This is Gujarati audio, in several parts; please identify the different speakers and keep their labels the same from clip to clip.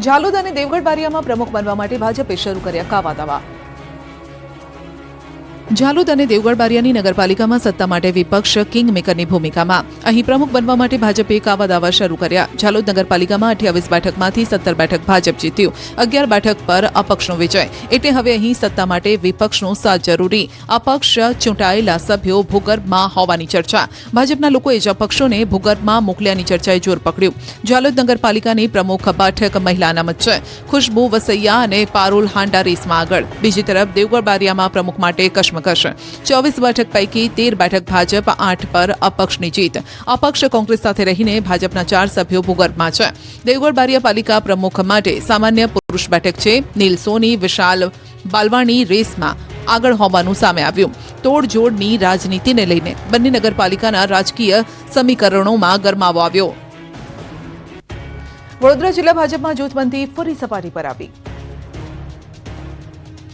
Speaker 1: ઝાલોદ અને દેવગઢ બારિયામાં પ્રમુખ બનવા માટે ભાજપે શરૂ કર્યા કાવા દાવા। ઝાલોદ અને દેવગઢ બારિયાની નગરપાલિકામાં સત્તા માટે વિપક્ષ કિંગ મેકરની ભૂમિકામાં। અહીં પ્રમુખ બનવા માટે ભાજપે કાવા દાવા શરૂ કર્યા। ઝાલોદ નગરપાલિકામાં 28 બેઠકમાંથી 17 બેઠક ભાજપ જીત્યું। 11 બેઠક પર અપક્ષનો વિજય। એટલે હવે અહીં સત્તા માટે વિપક્ષનો સાથ જરૂરી। અપક્ષ ચૂંટાયેલા સભ્યો ભૂગર્ભમાં હોવાની ચર્ચા। ભાજપના લોકોએ જ અપક્ષોને ભૂગર્ભમાં મોકલ્યાની ચર્ચાએ જોર પકડ્યું। ઝાલોદ નગરપાલિકાની પ્રમુખ બેઠક મહિલા અનામત છે। ખુશ્બુ વસૈયા અને પારુલ હાંડા રેસમાં આગળ। બીજી તરફ દેવગઢ બારિયામાં પ્રમુખ માટે કશ્મકશ। 24 બેઠક પૈકી 13 બેઠક ભાજપ, 8 પર અપક્ષની જીત। અપક્ષ કોંગ્રેસ સાથે રહીને ભાજપના 4 સભ્યો ભૂગર્ભમાં છે। દેવગઢ બારિયા પાલિકા પ્રમુખ માટે સામાન્ય પુરુષ બેઠક છે। નીલ સોની, વિશાલ બાલવાણી રેસમાં આગળ હોવાનું સામે આવ્યું। તોડજોડની રાજનીતિને લઈને બંને નગરપાલિકાના રાજકીય સમીકરણોમાં ગરમાવો આવ્યો। વડોદરા જિલ્લા ભાજપમાં જૂથબંધી ફરી સપાટી પર આવી।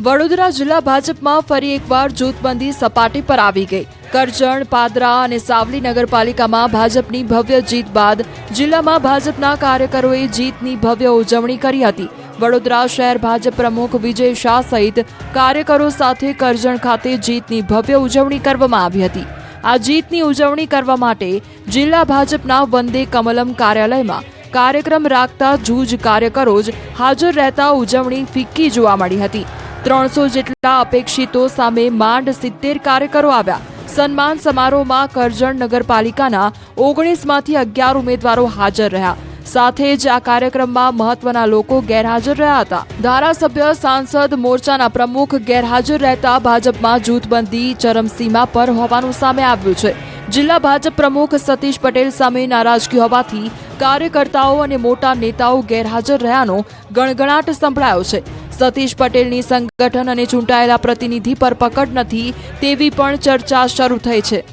Speaker 2: વડોદરા જિલ્લા ભાજપમાં ફરી એકવાર જૂથબંધી સપાટી પર આવી ગઈ। કરજણ, પાદરા અને સાવલી નગરપાલિકામાં ભાજપની ભવ્ય જીત બાદ જિલ્લામાં ભાજપના કાર્યકરોએ જીતની ભવ્ય ઉજવણી કરી હતી। વડોદરા શહેર ભાજપ પ્રમુખ વિજય શાહ સહિત કાર્યકરો સાથે કરજણ ખાતે જીતની ભવ્ય ઉજવણી કરવામાં આવી હતી। આ જીતની ઉજવણી કરવા માટે જિલ્લા ભાજપના વંદે કમલમ કાર્યાલયમાં કાર્યક્રમ રાખતા જૂજ કાર્યકરો જ હાજર રહેતા ઉજવણી ફિક્કી જોવા મળી હતી। 300 જેટલા અપેક્ષિતો સામે માંડ 70 કાર્યકરો આવ્યા। સન્માન સમારોહમાં કરજણ નગરપાલિકાના 19માંથી 11 ઉમેદવારો હાજર રહ્યા। સાથે જ આ કાર્યક્રમમાં મહત્વના લોકો ગેરહાજર રહ્યા હતા। ધારાસભ્ય, સાંસદ મોરચાના પ્રમુખ ગેરહાજર રહેતા ભાજપમાં જૂથબંધી ચરમસીમા પર હોવાનું સામે આવ્યું છે। જિલ્લા ભાજપ પ્રમુખ સતીશ પટેલ સામે નારાજગી હોવાથી કાર્યકર્તાઓ અને મોટા નેતાઓ ગેરહાજર રહ્યાનો ગણગણાટ સંભળાયો છે। સતીશ પટેલની સંગઠન અને ચૂંટાયેલા પ્રતિનિધિ પર પકડ નથી તેવી પણ ચર્ચા શરૂ થઈ છે।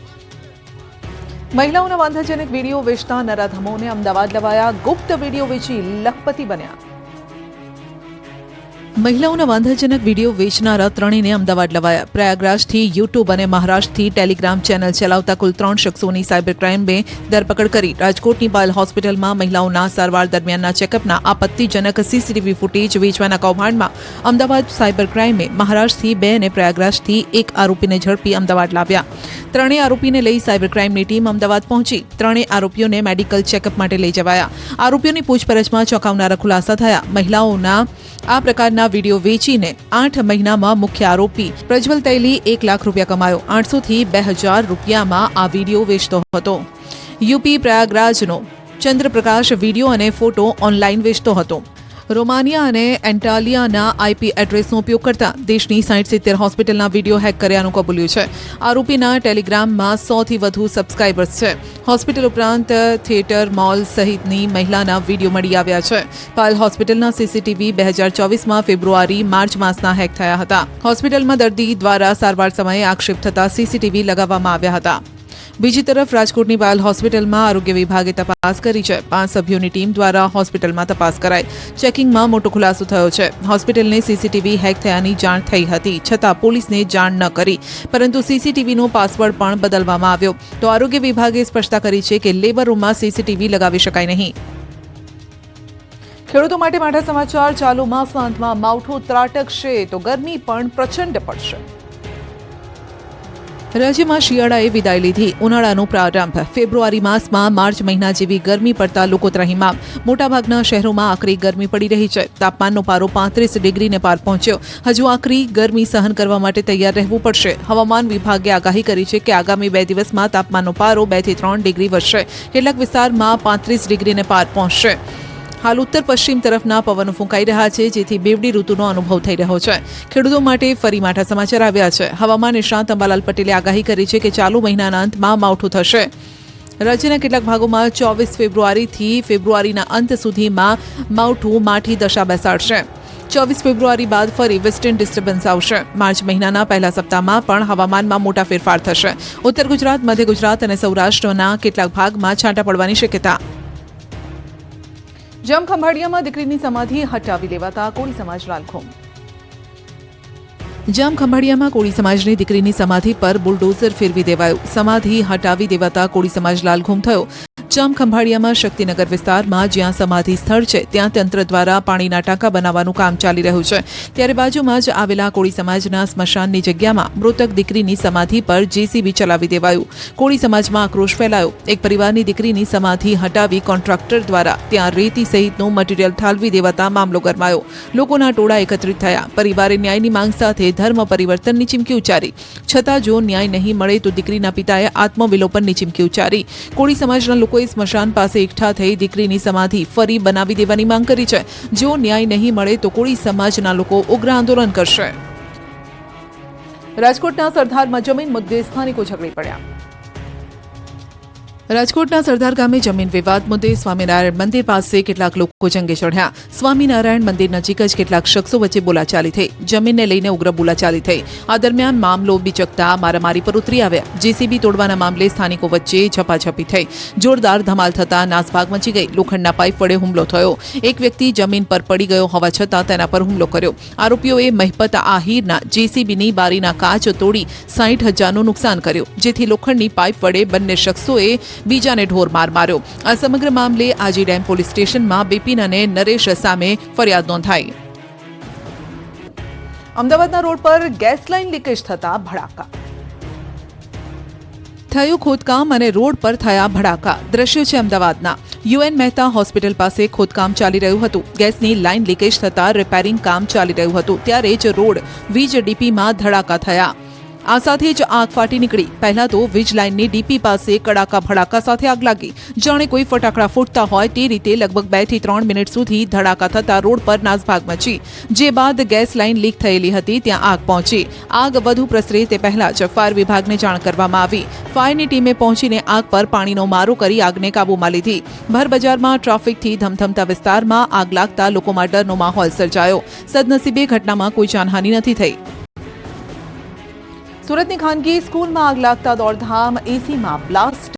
Speaker 1: મહિલાઓના વાંધાજનક વિડીયો વેચતા નરાધમોને અમદાવાદ લવાયા। ગુપ્ત વિડીયો વેચી લખપતિ બન્યા। મહિલાઓના વાંધાજનક વિડીયો વેચનારા ત્રણેયને અમદાવાદ લવાયા। પ્રયાગરાજથી યુટ્યુબ અને મહારાષ્ટ્રથી ટેલિગ્રામ ચેનલ ચલાવતા કુલ 3 શખ્સોની સાયબર ક્રાઇમે ધરપકડ કરી। રાજકોટની પાયલ હોસ્પિટલમાં મહિલાઓના સારવાર દરમિયાનના ચેકઅપના આપત્તિજનક સીસીટીવી ફૂટેજ વેચવાના કૌભાંડમાં અમદાવાદ સાયબર ક્રાઇમે મહારાષ્ટ્રથી 2 અને પ્રયાગરાજથી 1 આરોપીને ઝડપી અમદાવાદ લાવ્યા। ત્રણેય આરોપીને લઈ સાયબર ક્રાઇમની ટીમ અમદાવાદ પહોંચી। ત્રણેય આરોપીઓને મેડિકલ ચેકઅપ માટે લઈ જવાયા। આરોપીઓની પૂછપરછમાં ચોંકાવનારા ખુલાસા થયા। મહિલાઓના આ પ્રકારના વિડીયો વેચીને 8 મહિનામાં મુખ્ય આરોપી પ્રજ્વલ તૈલી 1 લાખ રૂપિયા કમાયો। 800 થી 2000 રૂપિયામાં આ વિડીયો વેચતો હતો। યુપી પ્રયાગરાજનો ચંદ્રપ્રકાશ વિડીયો અને ફોટો ઓનલાઈન વેચતો હતો। રોમાનિયા અને એન્ટાલિયાના આઈપી એડ્રેસનો ઉપયોગ કરતા દેશની 60-70 હોસ્પિટલના વિડીયો હેક કર્યાનું કબૂલ્યું છે। આરોપીના ટેલિગ્રામમાં 100થી વધુ સબસ્ક્રાઇબર્સ છે। હોસ્પિટલ ઉપરાંત થિયેટર, મોલ સહિતની મહિલાના વિડીયો મળી આવ્યા છે। પાયલ હોસ્પિટલના સીસીટીવી 2024માં ફેબ્રુઆરી, માર્ચ માસના હેક થયા હતા। હોસ્પિટલમાં દર્દી દ્વારા સારવાર સમયે આક્ષેપ થતા સીસીટીવી લગાવવામાં આવ્યા હતા। બીજી તરફ રાજકોટની પાયલ હોસ્પિટલમાં આરોગ્ય વિભાગે તપાસ કરી છે। 5 સભ્યોની ટીમ દ્વારા હોસ્પિટલમાં તપાસ કરાઈ। ચેકિંગમાં મોટો ખુલાસો થયો છે। હોસ્પિટલને સીસીટીવી હેક થયાની જાણ થઈ હતી, છતાં પોલીસને જાણ ન કરી, પરંતુ સીસીટીવીનો પાસવર્ડ પણ બદલવામાં આવ્યો। તો આરોગ્ય વિભાગે સ્પષ્ટતા કરી છે કે લેબર રૂમમાં સીસીટીવી લગાવી શકાય નહીં। ખેડૂતો માટે માઠા સમાચાર। ચાલુ માસના અંતમાં માવઠું ત્રાટકશે તો ગરમી પણ પ્રચંડ પડશે। રાજ્યમાં શિયાળાએ વિદાય લીધી। ઉનાળાનો પ્રારંભ। ફેબ્રુઆરી માસમાં માર્ચ મહિના જેવી ગરમી પડતા લોકો ત્રાહિમામ। મોટાભાગના શહેરોમાં આકરી ગરમી પડી રહી છે। તાપમાનનો પારો 35 ડિગ્રીને પાર પહોંચ્યો। હજુ આકરી ગરમી સહન કરવા માટે તૈયાર રહેવું પડશે। હવામાન વિભાગે આગાહી કરી છે કે આગામી 2 દિવસમાં તાપમાનનો પારો 2 થી 3 ડિગ્રી વધશે। કેટલાક વિસ્તારમાં 35 ડિગ્રીને પાર પહોંચશે। હાલ ઉત્તર પશ્ચિમ તરફના પવનો ફૂંકાઈ રહ્યા છે, જેથી બેવડી ઋતુનો અનુભવ થઈ રહ્યો છે। ખેડૂતો માટે ફરી માઠા સમાચાર આવ્યા છે। હવામાન નિષ્ણાત અંબાલાલ પટેલે આગાહી કરી છે કે ચાલુ મહિનાના અંતમાં માવઠું થશે। રાજ્યના કેટલાક ભાગોમાં 24 ફેબ્રુઆરીથી ફેબ્રુઆરીના અંત સુધીમાં માવઠું માઠી દશા બેસાડશે। 24 ફેબ્રુઆરી બાદ ફરી વેસ્ટર્ન ડિસ્ટર્બન્સ આવશે। માર્ચ મહિનાના પહેલા સપ્તાહમાં પણ હવામાનમાં મોટા ફેરફાર થશે। ઉત્તર ગુજરાત, મધ્ય ગુજરાત અને સૌરાષ્ટ્રના કેટલાક ભાગમાં છાંટા પડવાની શક્યતા। જામખંભાળિયામાં દીકરીની સમાધિ હટાવી લેવાતા કોળી સમાજ લાલઘુમ। જામખંભાળિયામાં કોળી સમાજની દીકરીની સમાધિ પર બુલડોઝર ફેરવી દેવાયું। સમાધિ હટાવી દેવાતા કોળી સમાજ લાલઘુમ થયો। જામખંભાળિયામાં શક્તિનગર વિસ્તારમાં જ્યાં સમાધિ સ્થળ છે ત્યાં તંત્ર દ્વારા પાણીના ટાંકા બનાવવાનું કામ ચાલી રહ્યું છે, ત્યારે બાજુમાં જ આવેલા કોળી સમાજના સ્મશાનની જગ્યામાં મૃતક દીકરીની સમાધિ પર જેસીબી ચલાવી દેવાયું. કોળી સમાજમાં આક્રોશ ફેલાયો. એક પરિવારની દીકરીની સમાધિ હટાવી કોન્ટ્રાક્ટર દ્વારા ત્યાં રેતી સહિતનું મટીરીયલ ઠાલવી દેવાતા મામલો ગરમાયો. લોકોના ટોળા એકત્રિત થયા. પરિવારે ન્યાયની માંગ સાથે ધર્મ પરિવર્તનની ચીમકી ઉચ્ચારી. છતાં જો ન્યાય નહીં મળે તો દીકરીના પિતાએ આત્મવિલોપનની ચીમકી ઉચ્ચારી. કોળી સમાજના લોકોએ સ્મશાન પાસે એકઠા થઈ દીકરીની સમાધિ ફરી બનાવી દેવાની માંગ કરી છે. જો ન્યાય નહીં મળે તો કોળી સમાજના લોકો ઉગ્ર આંદોલન કરશે. રાજકોટના સરદારમાં જમીન મુદ્દે સ્થાનિકો ઝઘડી પડ્યા. રાજકોટના સરદાર ગામે જમીન વિવાદ મુદ્દે સ્વામિનારાયણ મંદિર પાસે કેટલાક લોકો જંગે ચઢ્યા. સ્વામિનારાયણ મંદિર નજીક જ કેટલાક શખ્સો વચ્ચે બોલાચાલી થઈ. જમીનને લઈને ઉગ્ર બોલાચાલી થઈ. આ દરમિયાન મામલો બીચકતા મારામારી પર ઉતરી આવ્યા. જેસીબી તોડવાના મામલે સ્થાનિકો વચ્ચે ઝપાઝપી થઈ. જોરદાર ધમાલ થતા નાસભાગ મચી ગઈ. લોખંડના પાઇપ વડે હુમલો થયો. એક વ્યક્તિ જમીન પર પડી ગયો હોવા છતાં તેના પર હુમલો કર્યો. આરોપીઓએ મહિપત આહિરના જેસીબીની બારીના કાચ તોડી 60,000નું નુકસાન કર્યું, જેથી લોખંડની પાઇપ વડે બંને શખ્સોએ બીજાને ઢોર માર માર્યો. આ સમગ્ર મામલે આજી ડેમ પોલીસ સ્ટેશનમાં બિપિન અને નરેશ સામે ફરિયાદ નોંધાઈ. અમદાવાદના રોડ પર ગેસ લાઇન લીકેજ થતા ભડાકા. થયું ખોદકામ અને રોડ પર થયા ભડાકા. દ્રશ્યો છે અમદાવાદના. યુએન મહેતા હોસ્પિટલ પાસે ખોદકામ ચાલી રહ્યું હતું. ગેસની લાઇન લીકેજ થતા રિપેરિંગ કામ ચાલી રહ્યું હતું, ત્યારે જ રોડ વીજ ડીપીમાં ધડાકા થયા. આ સાથે જ આગ ફાટી નીકળી. પહેલા તો વીજ લાઇનની ડીપી પાસે કડાકા ભડાકા સાથે આગ લાગી. જાણે કોઈ ફટાકડા ફૂટતા હોય તે રીતે લગભગ 2 થી 3 મિનિટ સુધી ધડાકા થતા રોડ પર નાસભાગ મચી. જે બાદ ગેસ લાઇન લીક થયેલી હતી ત્યાં આગ પહોંચી. આગ વધુ પ્રસરે તે પહેલા જ ફાયર વિભાગને જાણ કરવામાં આવી. ફાયરની ટીમે પહોંચીને આગ પર પાણીનો મારો કરી આગને કાબૂમાં લીધી. ભરબજારમાં ટ્રાફિકથી ધમધમતા વિસ્તારમાં આગ લાગતા લોકોમાં ડરનો માહોલ સર્જાયો. સદનસીબે ઘટનામાં કોઈ જાનહાનિ નથી થઈ. સુરતની ખાનગી સ્કૂલમાં આગ લાગતા દોડધામ. એસીમાં બ્લાસ્ટ.